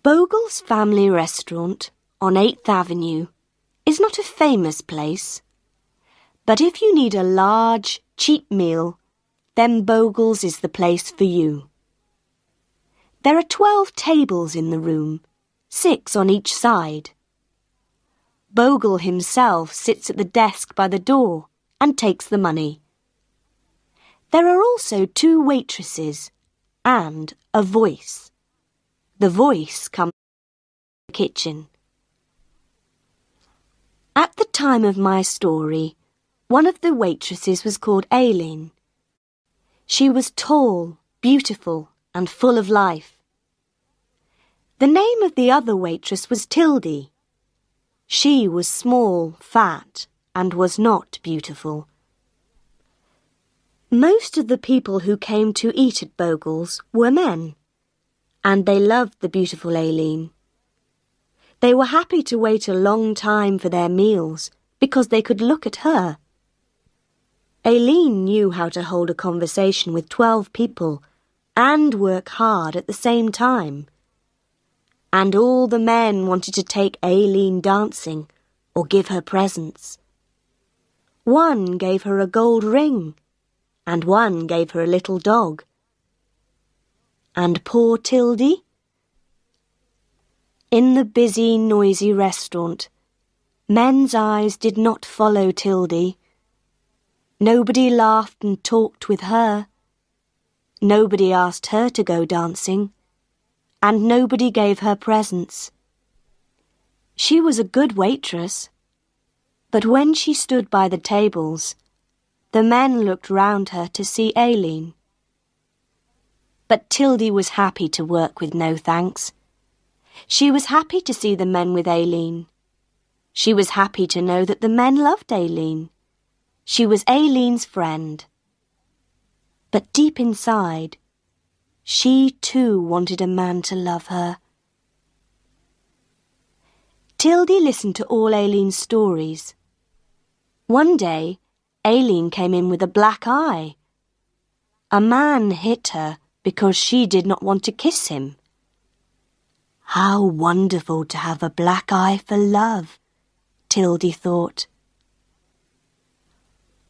Bogle's family restaurant on 8th Avenue is not a famous place, but if you need a large, cheap meal, then Bogle's is the place for you. There are 12 tables in the room, 6 on each side. Bogle himself sits at the desk by the door and takes the money. There are also 2 waitresses and a voice. The voice comes from the kitchen. At the time of my story, one of the waitresses was called Aileen. She was tall, beautiful, and full of life. The name of the other waitress was Tildy. She was small, fat, and was not beautiful. Most of the people who came to eat at Bogle's were men, and they loved the beautiful Aileen. They were happy to wait a long time for their meals because they could look at her. Aileen knew how to hold a conversation with 12 people and work hard at the same time. And all the men wanted to take Aileen dancing or give her presents. One gave her a gold ring, and one gave her a little dog. And poor Tildy? In the busy, noisy restaurant, men's eyes did not follow Tildy. Nobody laughed and talked with her. Nobody asked her to go dancing, and nobody gave her presents. She was a good waitress, but when she stood by the tables, the men looked round her to see Aileen. But Tildy was happy to work with no thanks. She was happy to see the men with Aileen. She was happy to know that the men loved Aileen. She was Aileen's friend. But deep inside, she too wanted a man to love her. Tildy listened to all Aileen's stories. One day, Aileen came in with a black eye. A man hit her because she did not want to kiss him. How wonderful to have a black eye for love, Tildy thought.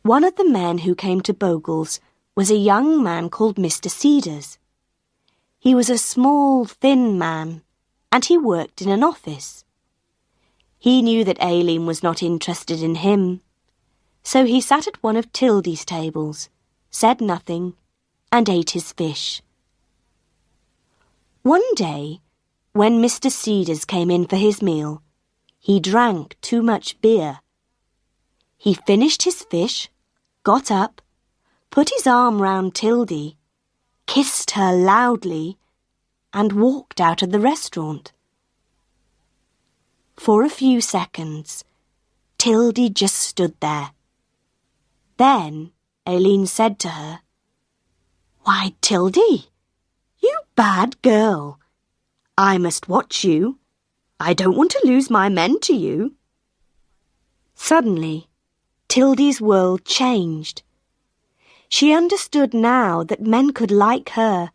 One of the men who came to Bogle's was a young man called Mr. Cedars. He was a small, thin man, and he worked in an office. He knew that Aileen was not interested in him, so he sat at one of Tildy's tables, said nothing, and ate his fish. One day, when Mr. Cedars came in for his meal, he drank too much beer. He finished his fish, got up, put his arm round Tildy, kissed her loudly, and walked out of the restaurant. For a few seconds, Tildy just stood there. Then Aileen said to her, "Why, Tildy, you bad girl. I must watch you. I don't want to lose my men to you." Suddenly, Tildy's world changed. She understood now that men could like her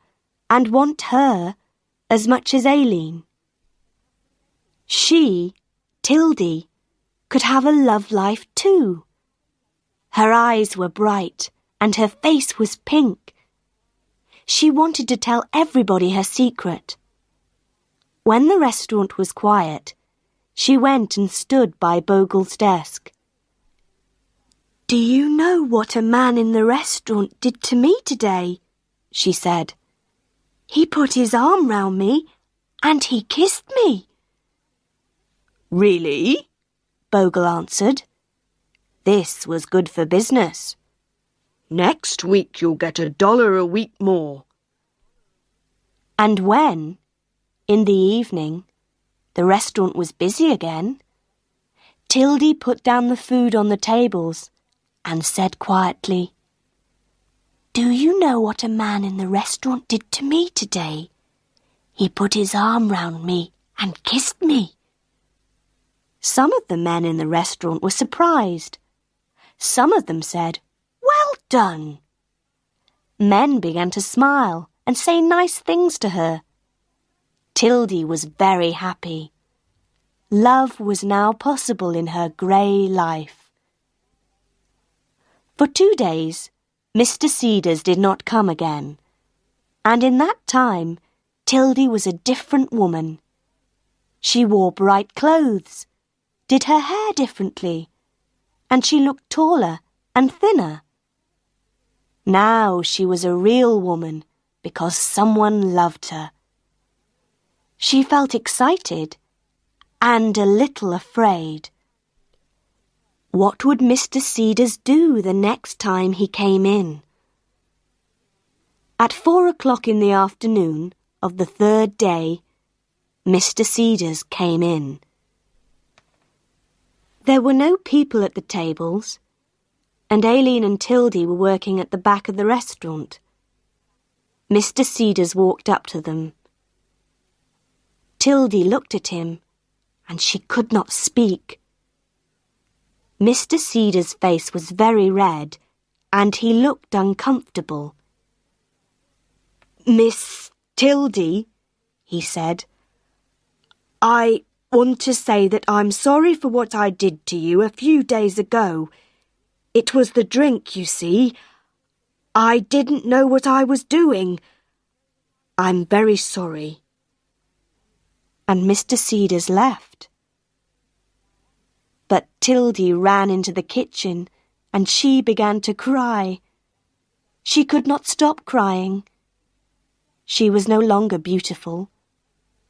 and want her as much as Aileen. She, Tildy, could have a love life too. Her eyes were bright and her face was pink. She wanted to tell everybody her secret. When the restaurant was quiet, she went and stood by Bogle's desk. "Do you know what a man in the restaurant did to me today?" she said. "He put his arm round me and he kissed me." "Really?" Bogle answered. This was good for business. "Next week you'll get $1 a week more." And when, in the evening, the restaurant was busy again, Tildy put down the food on the tables and said quietly, "Do you know what a man in the restaurant did to me today? He put his arm round me and kissed me." Some of the men in the restaurant were surprised. Some of them said, "Well done." Men began to smile and say nice things to her. Tildy was very happy. Love was now possible in her grey life. For 2 days, Mr. Cedars did not come again, and in that time, Tildy was a different woman. She wore bright clothes, did her hair differently, and she looked taller and thinner. Now she was a real woman because someone loved her. She felt excited and a little afraid. What would Mr. Cedars do the next time he came in? At 4 o'clock in the afternoon of the 3rd day, Mr. Cedars came in. There were no people at the tables, and Aileen and Tildy were working at the back of the restaurant. Mr. Cedars walked up to them. Tildy looked at him, and she could not speak. Mr. Cedars' face was very red, and he looked uncomfortable. "Miss Tildy," he said, "I want to say that I'm sorry for what I did to you a few days ago. It was the drink, you see. I didn't know what I was doing. I'm very sorry." And Mr. Cedars left. But Tildy ran into the kitchen, and she began to cry. She could not stop crying. She was no longer beautiful.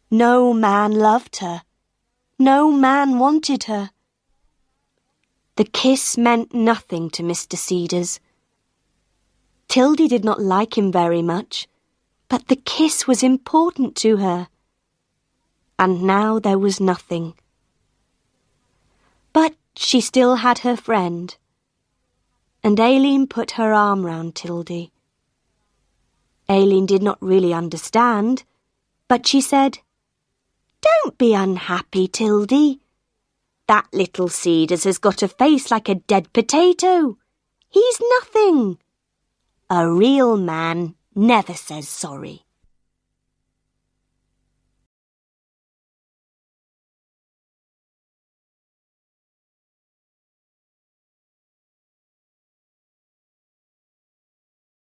No man loved her. No man wanted her. The kiss meant nothing to Mr. Cedars. Tildy did not like him very much, but the kiss was important to her. And now there was nothing. But she still had her friend, and Aileen put her arm round Tildy. Aileen did not really understand, but she said, "Don't be unhappy, Tildy. That little Cedars has got a face like a dead potato. He's nothing. A real man never says sorry."